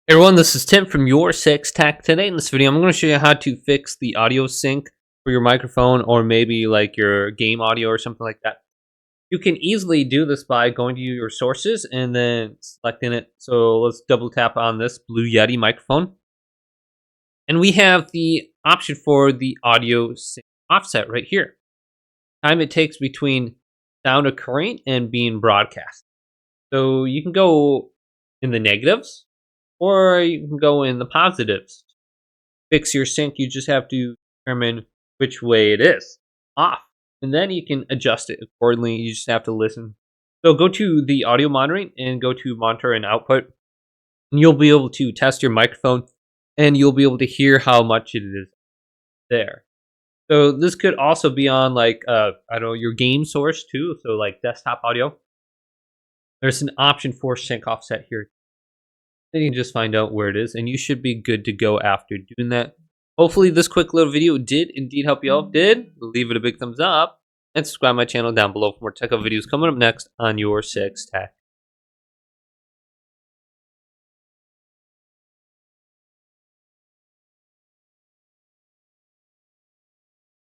Hey everyone, this is Tim from Your 6 Tech. Today in this video, I'm going to show you how to fix the audio sync for your microphone or maybe like your game audio or something like that. You can easily do this by going to your sources and then selecting it. So let's double tap on this Blue Yeti microphone. And we have the option for the audio sync offset right here. Time it takes between sound occurring and being broadcast. So you can go in the negatives, or you can go in the positives. Fix your sync, you just have to determine which way it is, off. And then you can adjust it accordingly, you just have to listen. So go to the audio monitoring and go to monitor and output. And you'll be able to test your microphone and you'll be able to hear how much it is there. So this could also be on like, I don't know, your game source too. So like desktop audio. There's an option for sync offset here. Then you can just find out where it is, and you should be good to go after doing that. Hopefully this quick little video did indeed help you out. Did, leave it a big thumbs up, and subscribe to my channel down below for more tech videos coming up next on Your 6 Tech.